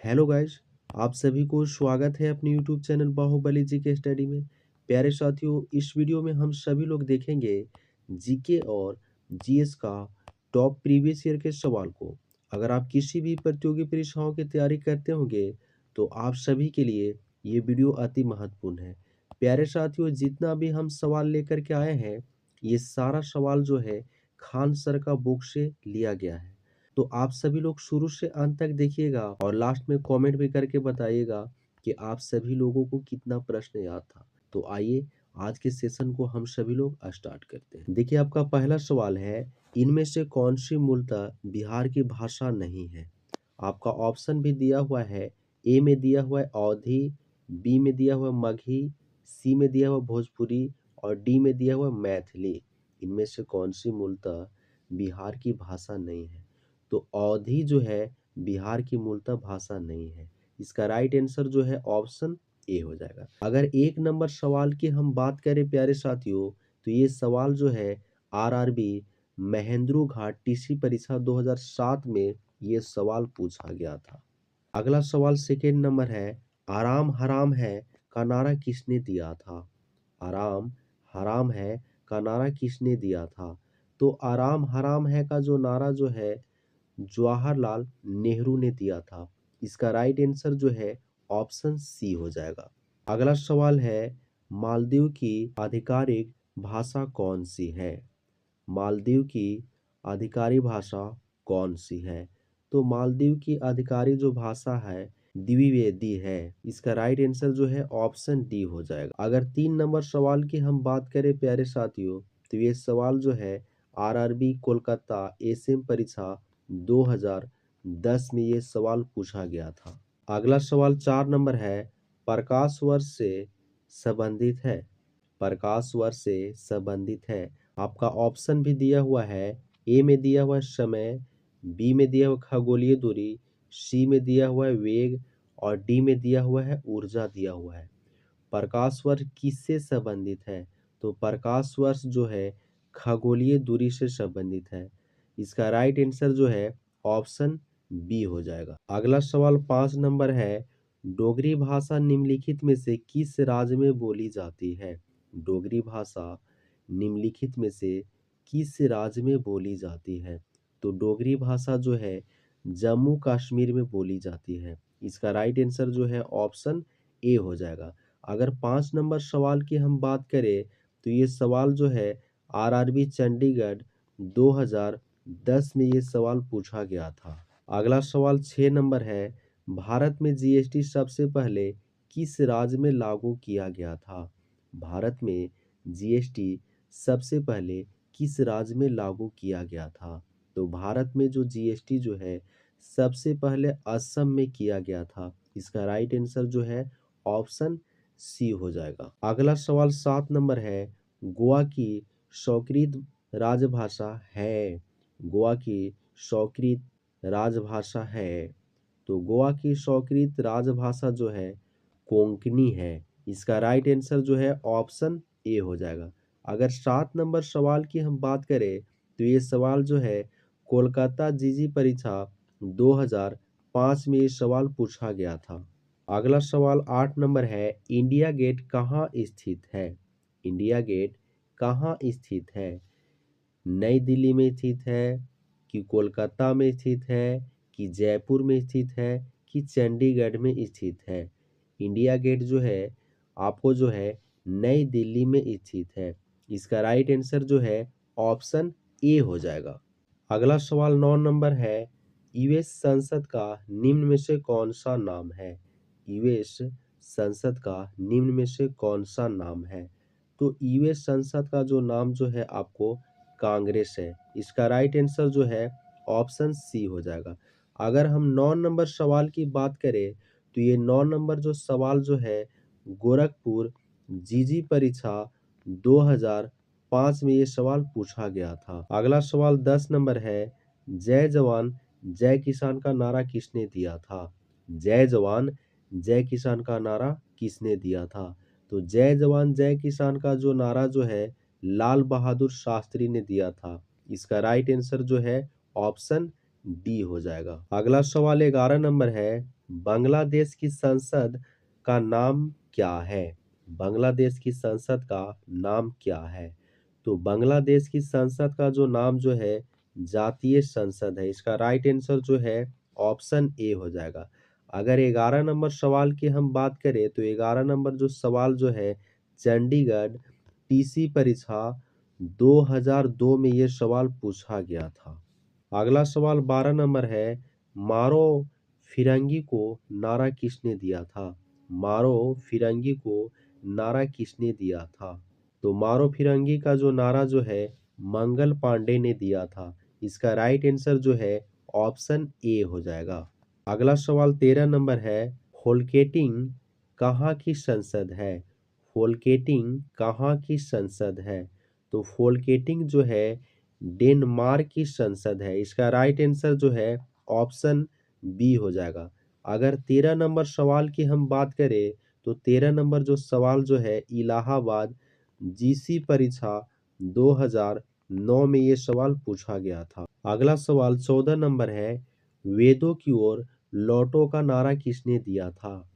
Hello guys, आप सभी को स्वागत है अपने YouTube channel Baahubali GK study में। प्यारे साथियों, इस वीडियो में हम सभी लोग देखेंगे जीके और जीएस का टॉप प्रीवियस ईयर के सवाल को। अगर आप किसी भी प्रतियोगी परीक्षाओं की तैयारी करते होंगे तो आप सभी के लिए ये वीडियो अति महत्वपूर्ण है। प्यारे साथियों, जितना भी हम सवाल लेकर के आए हैं, ये सारा सवाल जो है खान सर का बुक से लिया गया है। तो आप सभी लोग शुरू से अंत तक देखिएगा और लास्ट में कमेंट भी करके बताइएगा कि आप सभी लोगों को कितना प्रश्न याद था। तो आइए आज के सेशन को हम सभी लोग स्टार्ट करते हैं। देखिए, आपका पहला सवाल है, इनमें से कौन सी मूलतः बिहार की भाषा नहीं है। आपका ऑप्शन भी दिया हुआ है। ए में दिया हुआ है अवधी, बी में दिया हुआ है मगही, सी में दिया हुआ भोजपुरी और डी में दिया हुआ मैथिली। इनमें से कौन सी मूलतः बिहार की भाषा नहीं है। तो अवधी जो है बिहार की मूलतः भाषा नहीं है। इसका राइट आंसर जो है ऑप्शन ए हो जाएगा। अगर एक नंबर सवाल की हम बात करें प्यारे साथियों, तो ये सवाल जो है आरआरबी महेंद्रू घाट टीसी परीक्षा 2007 में ये सवाल पूछा गया था। अगला सवाल सेकेंड नंबर है, आराम हराम है का नारा किसने दिया था। आराम हराम है का नारा किसने दिया था। तो आराम हराम है का जो नारा जो है जवाहरलाल नेहरू ने दिया था। इसका राइट आंसर जो है ऑप्शन सी हो जाएगा। अगला सवाल है, मालदीव की आधिकारिक भाषा कौन सी है। मालदीव की आधिकारिक भाषा कौन सी है। तो मालदीव की आधिकारिक जो भाषा है द्विवेदी है। इसका राइट आंसर जो है ऑप्शन डी हो जाएगा। अगर 3 नंबर सवाल की हम बात करें प्यारे साथियों, तो ये सवाल जो है आरआरबी कोलकाता एसएम परीक्षा 2010 में ये सवाल पूछा गया था। अगला सवाल 4 नंबर है, प्रकाश वर्ष से संबंधित है। प्रकाश वर्ष से संबंधित है। आपका ऑप्शन भी दिया हुआ है। ए में दिया हुआ है समय, बी में दिया हुआ खगोलीय दूरी, सी में दिया हुआ है वेग और डी में दिया हुआ है ऊर्जा दिया हुआ है। प्रकाश वर्ष किससे संबंधित है। तो प्रकाश वर्ष जो है खगोलीय दूरी से संबंधित है। इसका राइट आंसर जो है ऑप्शन बी हो जाएगा। अगला सवाल 5 नंबर है, डोगरी भाषा निम्नलिखित में से किस राज्य में बोली जाती है। डोगरी भाषा निम्नलिखित में से किस राज्य में बोली जाती है। तो डोगरी भाषा जो है जम्मू कश्मीर में बोली जाती है। इसका राइट आंसर जो है ऑप्शन ए हो जाएगा। अगर 5 नंबर सवाल की हम बात करें, तो ये सवाल जो है आरआरबी चंडीगढ़ 2010 में ये सवाल पूछा गया था। अगला सवाल 6 नंबर है, भारत में जीएसटी सबसे पहले किस राज्य में लागू किया गया था। भारत में जीएसटी सबसे पहले किस राज्य में लागू किया गया था। तो भारत में जो जीएसटी जो है सबसे पहले असम में किया गया था। इसका राइट आंसर जो है ऑप्शन सी हो जाएगा। अगला सवाल 7 नंबर है, गोवा की स्वीकृत राजभाषा है। गोवा की स्वीकृत राजभाषा है। तो गोवा की स्वीकृत राजभाषा जो है कोंकणी है। इसका राइट आंसर जो है ऑप्शन ए हो जाएगा। अगर 7 नंबर सवाल की हम बात करें, तो ये सवाल जो है कोलकाता जीजी परीक्षा 2005 में ये सवाल पूछा गया था। अगला सवाल 8 नंबर है, इंडिया गेट कहाँ स्थित है। इंडिया गेट कहाँ स्थित है। नई दिल्ली में स्थित है कि कोलकाता में स्थित है कि जयपुर में स्थित है कि चंडीगढ़ में स्थित है। इंडिया गेट जो है आपको जो है नई दिल्ली में स्थित है। इसका राइट आंसर जो है ऑप्शन ए हो जाएगा। अगला सवाल 9 नंबर है, यूएस संसद का निम्न में से कौन सा नाम है। यूएस संसद का निम्न में से कौन सा नाम है। तो यूएस संसद का जो नाम जो है आपको कांग्रेस है। इसका राइट आंसर जो है ऑप्शन सी हो जाएगा। अगर हम 9 नंबर सवाल की बात करें, तो ये 9 नंबर जो सवाल जो है गोरखपुर जीजी परीक्षा 2005 में ये सवाल पूछा गया था। अगला सवाल 10 नंबर है, जय जवान जय किसान का नारा किसने दिया था। जय जवान जय किसान का नारा किसने दिया था। तो जय जवान जय किसान का जो नारा जो है लाल बहादुर शास्त्री ने दिया था। इसका राइट आंसर जो है ऑप्शन डी हो जाएगा। अगला सवाल 11 नंबर है, बांग्लादेश की संसद का नाम क्या है? बांग्लादेश की संसद का नाम क्या है? तो बांग्लादेश की संसद का जो नाम जो है जातीय संसद है। इसका राइट आंसर जो है ऑप्शन ए हो जाएगा। अगर 11 नंबर सवाल की हम बात करें तो 11 नंबर जो सवाल जो है चंडीगढ़ टीसी परीक्षा 2002 में ये सवाल पूछा गया था। अगला सवाल 12 नंबर है, मारो फिरंगी को नारा किसने दिया था? मारो फिरंगी को नारा किसने दिया था? तो मारो फिरंगी का जो नारा जो है मंगल पांडे ने दिया था। इसका राइट आंसर जो है ऑप्शन ए हो जाएगा। अगला सवाल 13 नंबर है, फोल्केटिंग कहाँ की संसद है? फोल्केटिंग कहाँ की संसद है? तो फोल्केटिंग जो है डेनमार्क की संसद है। इसका राइट आंसर जो है ऑप्शन बी हो जाएगा। अगर 13 नंबर सवाल की हम बात करें तो 13 नंबर जो सवाल जो है इलाहाबाद जीसी परीक्षा 2009 में ये सवाल पूछा गया था। अगला सवाल 14 नंबर है, वेदों की ओर लौटो का नारा किसने दिया था?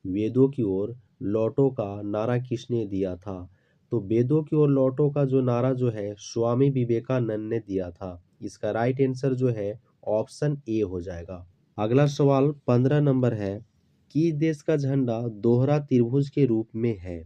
वेदों की ओर लौटो का नारा किसने दिया था? तो वेदों की ओर लौटो का जो नारा जो है स्वामी विवेकानंद ने दिया था। इसका राइट आंसर जो है ऑप्शन ए हो जाएगा। अगला सवाल 15 नंबर है, किस देश का झंडा दोहरा त्रिभुज के रूप में है?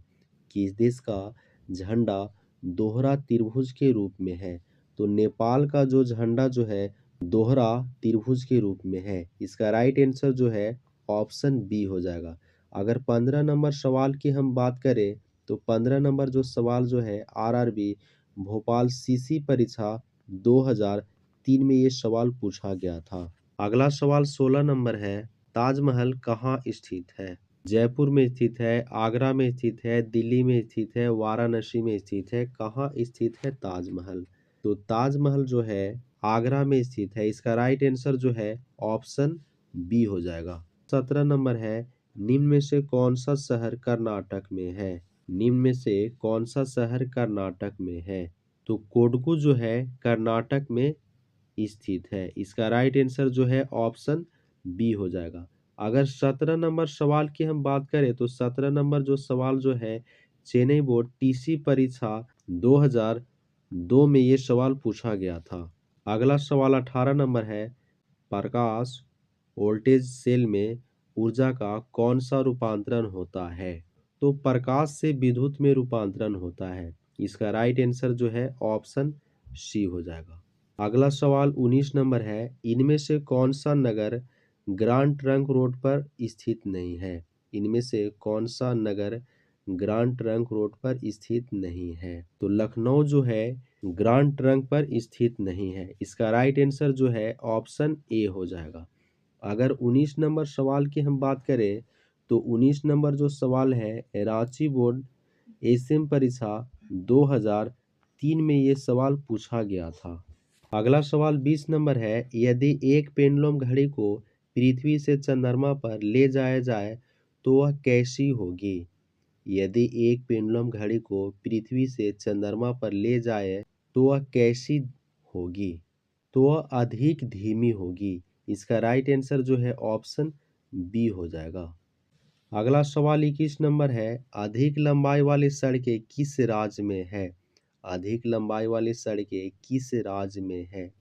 किस देश का झंडा दोहरा त्रिभुज के रूप में है? तो नेपाल का जो झंडा जो है दोहरा त्रिभुज के रूप में है। इसका राइट आंसर जो है ऑप्शन बी हो जाएगा। अगर 15 नंबर सवाल की हम बात करें तो 15 नंबर जो सवाल जो है आरआरबी भोपाल सीसी परीक्षा 2003 में ये सवाल पूछा गया था। अगला सवाल 16 नंबर है, ताजमहल कहाँ स्थित है? जयपुर में स्थित है, आगरा में स्थित है, दिल्ली में स्थित है, वाराणसी में स्थित है। कहाँ स्थित है ताजमहल? तो ताजमहल जो है आगरा में स्थित है। इसका राइट आंसर जो है ऑप्शन बी हो जाएगा। 17 नंबर है, निम्न में से कौन सा शहर कर्नाटक में है? निम्न में से कौन सा शहर कर्नाटक में है? तो कोडगु जो है कर्नाटक में स्थित है। इसका राइट आंसर जो है ऑप्शन बी हो जाएगा। अगर 17 नंबर सवाल की हम बात करें तो 17 नंबर जो सवाल जो है चेन्नई बोर्ड टीसी परीक्षा 2002 में ये सवाल पूछा गया था। अगला सवाल 18 नंबर है, प्रकाश वोल्टेज सेल में ऊर्जा का कौन सा रूपांतरण होता है? तो प्रकाश से विद्युत में रूपांतरण होता है। इसका राइट आंसर जो है ऑप्शन सी हो जाएगा। अगला सवाल 19 नंबर है, इनमें से कौन सा नगर ग्रांड ट्रंक रोड पर स्थित नहीं है? इनमें से कौन सा नगर ग्रांड ट्रंक रोड पर स्थित नहीं है? तो लखनऊ जो है ग्रांड ट्रंक पर स्थित नहीं है। इसका राइट आंसर जो है ऑप्शन ए हो जाएगा। अगर 19 नंबर सवाल की हम बात करें तो 19 नंबर जो सवाल है रांची बोर्ड एसएम परीक्षा 2003 में ये सवाल पूछा गया था। अगला सवाल 20 नंबर है, यदि एक पेंडुलम घड़ी को पृथ्वी से चंद्रमा पर ले जाया जाए तो वह कैसी होगी? यदि एक पेंडुलम घड़ी को पृथ्वी से चंद्रमा पर ले जाए तो वह कैसी होगी? तो वह अधिक धीमी होगी। इसका राइट आंसर जो है ऑप्शन बी हो जाएगा। अगला सवाल 21 नंबर है, अधिक लंबाई वाली सड़कें किस राज्य में है? अधिक लंबाई वाली सड़कें किस राज्य में है?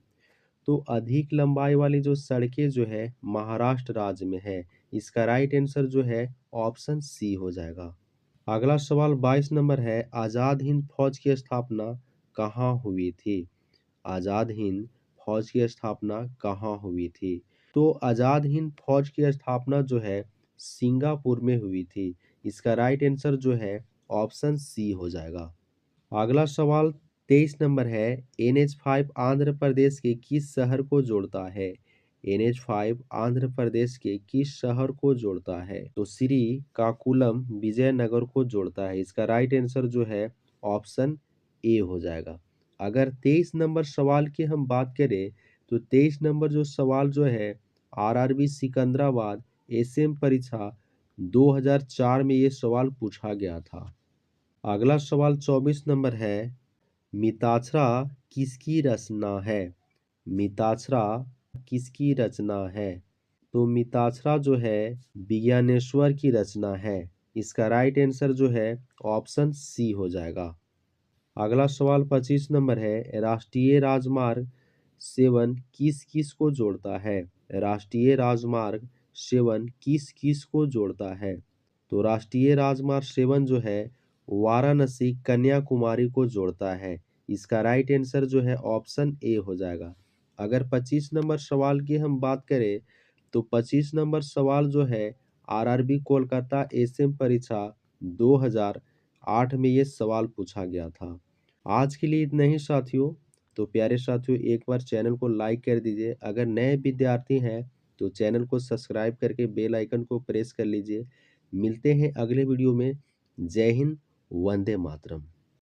तो अधिक लंबाई वाली जो सड़कें जो है महाराष्ट्र राज्य में है। इसका राइट आंसर जो है ऑप्शन सी हो जाएगा। अगला सवाल 22 नंबर है, आजाद हिंद फौज की स्थापना कहाँ हुई थी? आजाद हिंद फौज की स्थापना कहाँ हुई थी? तो आजाद हिंद फौज की स्थापना जो है सिंगापुर में हुई थी। इसका राइट आंसर जो है ऑप्शन सी हो जाएगा। अगला सवाल 23 नंबर है, NH5 आंध्र प्रदेश के किस शहर को जोड़ता है? NH5 आंध्र प्रदेश के किस शहर को जोड़ता है? तो श्री काकुलम विजयनगर को जोड़ता है। इसका राइट आंसर जो है ऑप्शन ए हो जाएगा। अगर 23 नंबर सवाल की हम बात करें तो 23 नंबर जो सवाल जो है आरआरबी सिकंदराबाद एसएम परीक्षा 2004 में ये सवाल पूछा गया था। अगला सवाल 24 नंबर है, मिताक्षरा किसकी रचना है? मिताक्षरा किसकी रचना है? तो मिताक्षरा जो है विज्ञानेश्वर की रचना है। इसका राइट आंसर जो है ऑप्शन सी हो जाएगा। अगला सवाल 25 नंबर है, राष्ट्रीय राजमार्ग 7 किस किस को जोड़ता है? राष्ट्रीय राजमार्ग 7 किस किस को जोड़ता है? तो राष्ट्रीय राजमार्ग 7 जो है वाराणसी कन्याकुमारी को जोड़ता है। इसका राइट आंसर जो है ऑप्शन ए हो जाएगा। अगर 25 नंबर सवाल की हम बात करें तो 25 नंबर सवाल जो है आरआरबी कोलकाता एसएम परीक्षा 2008 में ये सवाल पूछा गया था। आज के लिए इतना ही साथियों। तो प्यारे साथियों, एक बार चैनल को लाइक कर दीजिए। अगर नए विद्यार्थी हैं तो चैनल को सब्सक्राइब करके बेल आइकन को प्रेस कर लीजिए। मिलते हैं अगले वीडियो में। जय हिंद, वंदे मातरम।